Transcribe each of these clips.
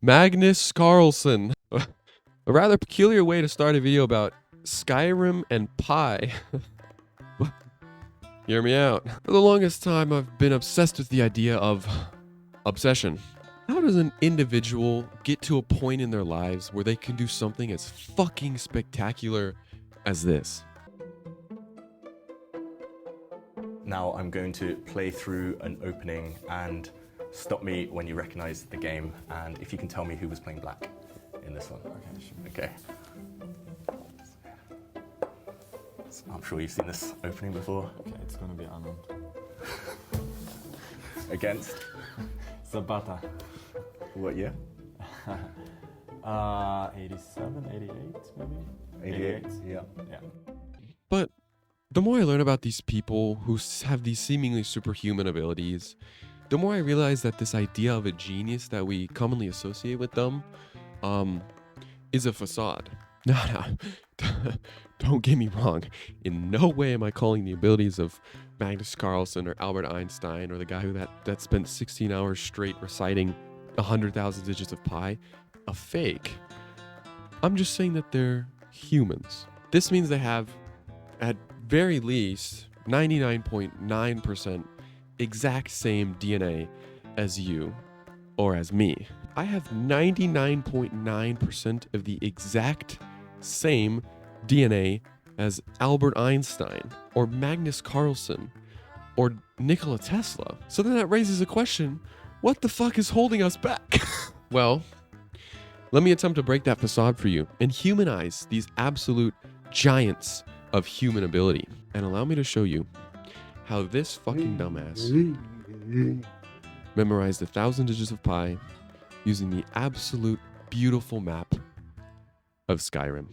Magnus Carlsen. A rather peculiar way to start a video about Skyrim and pie. Hear me out. For the longest time, I've been obsessed with the idea of obsession. How does an individual get to a point in their lives where they can do something as fucking spectacular as this? Now I'm going to play through an opening and stop me when you recognize the game, and if you can tell me who was playing black in this one. Okay. So I'm sure you've seen this opening before. Okay, it's gonna be unknown. Against? Zabata. What year? 87, 88 maybe? 88, yeah. Yeah. But the more I learn about these people who have these seemingly superhuman abilities, the more I realize that this idea of a genius that we commonly associate with them is a facade. No, don't get me wrong. In no way am I calling the abilities of Magnus Carlsen or Albert Einstein or the guy that spent 16 hours straight reciting 100,000 digits of pi a fake. I'm just saying that they're humans. This means they have, at very least, 99.9% exact same DNA as you or as me. I have 99.9% of the exact same DNA as Albert Einstein or Magnus Carlsen or Nikola Tesla. So then that raises a question, what the fuck is holding us back? Well, let me attempt to break that facade for you and humanize these absolute giants of human ability and allow me to show you how this fucking dumbass memorized 1,000 digits of pi using the absolute beautiful map of Skyrim.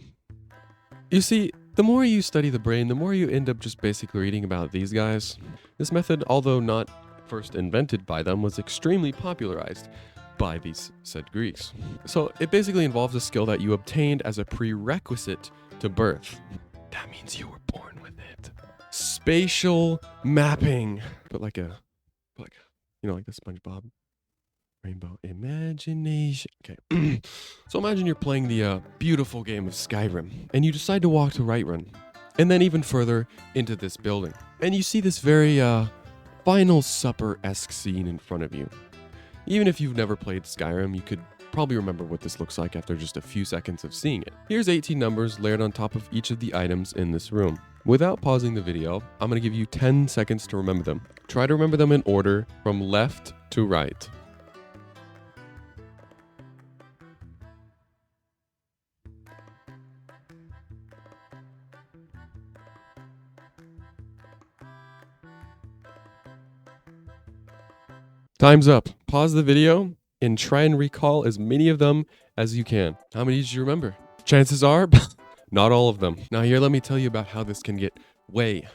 You see, the more you study the brain, the more you end up just basically reading about these guys. This method, although not first invented by them, was extremely popularized by these said Greeks. So it basically involves a skill that you obtained as a prerequisite to birth. That means you were born with it. Spatial mapping. But like the SpongeBob rainbow imagination. Okay. So imagine you're playing the beautiful game of Skyrim and you decide to walk to Whiterun and then even further into this building. And you see this very Final Supper-esque scene in front of you. Even if you've never played Skyrim, you could probably remember what this looks like after just a few seconds of seeing it. Here's 18 numbers layered on top of each of the items in this room. Without pausing the video, I'm going to give you 10 seconds to remember them. Try to remember them in order from left to right. Time's up. Pause the video and try and recall as many of them as you can. How many did you remember? Chances are, not all of them. Now here, let me tell you about how this can get way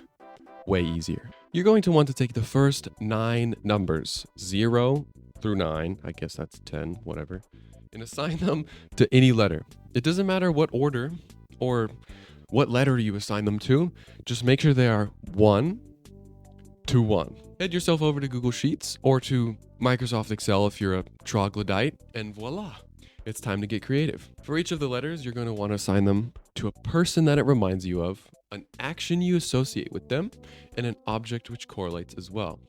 easier. You're going to want to take the first 9 numbers, 0 through 9, I guess that's 10, whatever, and assign them to any letter. It doesn't matter what order or what letter you assign them to, just make sure they are 1 to 1. Head yourself over to Google Sheets or to Microsoft Excel if you're a troglodyte, and voila, it's time to get creative. For each of the letters, you're going to want to assign them to a person that it reminds you of, an action you associate with them, and an object which correlates as well.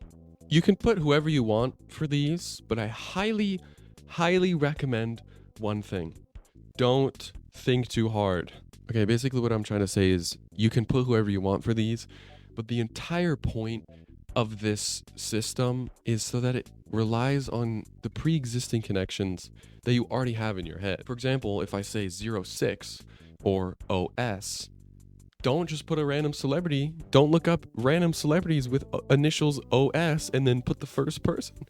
You can put whoever you want for these, but I highly recommend one thing. Don't think too hard. Okay, basically what I'm trying to say is you can put whoever you want for these, but the entire point of this system is so that it relies on the pre-existing connections that you already have in your head. For example, if I say 06 or OS, don't just put a random celebrity. Don't look up random celebrities with initials OS and then put the first person.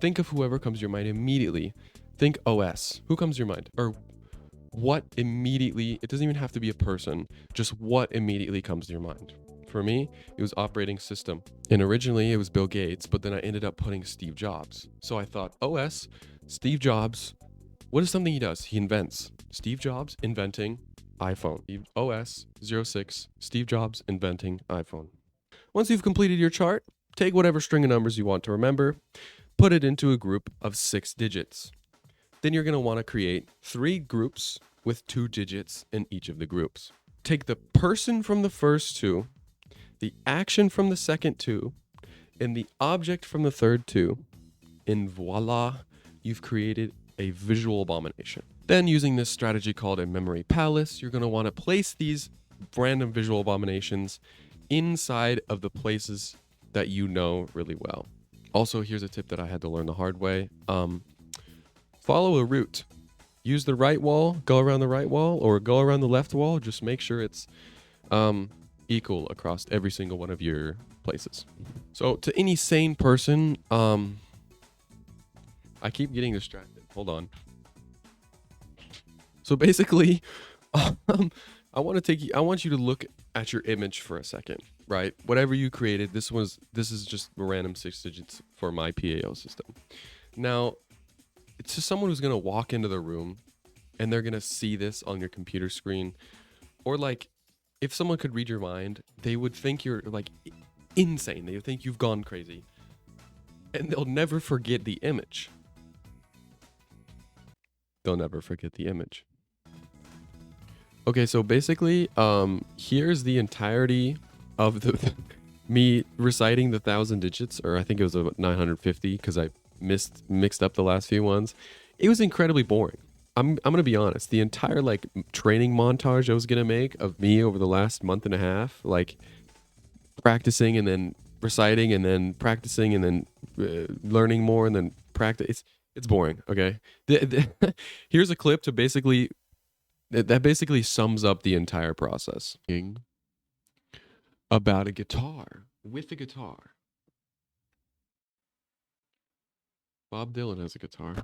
Think of whoever comes to your mind immediately. Think OS. Who comes to your mind? Or what immediately, it doesn't even have to be a person, just what immediately comes to your mind. For me, it was operating system. And originally it was Bill Gates, but then I ended up putting Steve Jobs. So I thought, OS, Steve Jobs, what is something he does? He invents. Steve Jobs inventing iPhone. OS 06, Steve Jobs inventing iPhone. Once you've completed your chart, take whatever string of numbers you want to remember, put it into a group of 6 digits. Then you're going to want to create 3 groups with 2 digits in each of the groups. Take the person from the first 2, the action from the second 2, and the object from the third 2, and voila, you've created a visual abomination. Then, using this strategy called a memory palace, you're going to want to place these random visual abominations inside of the places that you know really well. Also, here's a tip that I had to learn the hard way. Follow a route. Use the right wall, go around the right wall, or go around the left wall. Just make sure it's equal across every single one of your places. So to any sane person, I keep getting distracted. Hold on. So basically, I want you to look at your image for a second, right? Whatever you created, this is just random 6 digits for my PAO system. Now, it's just someone who's gonna walk into the room and they're gonna see this on your computer screen, or like, if someone could read your mind, they would think you're like insane. They would think you've gone crazy, and they'll never forget the image. They'll never forget the image. Okay, so basically, here's the entirety of the me reciting the 1,000 digits, or I think it was about 950 because I mixed up the last few ones. It was incredibly boring. I'm gonna be honest. The entire like training montage I was gonna make of me over the last month and a half, like practicing and then reciting and then practicing and then learning more and then practice. It's boring. Okay. Here's a clip to basically that basically sums up the entire process. About a guitar with a guitar. Bob Dylan has a guitar.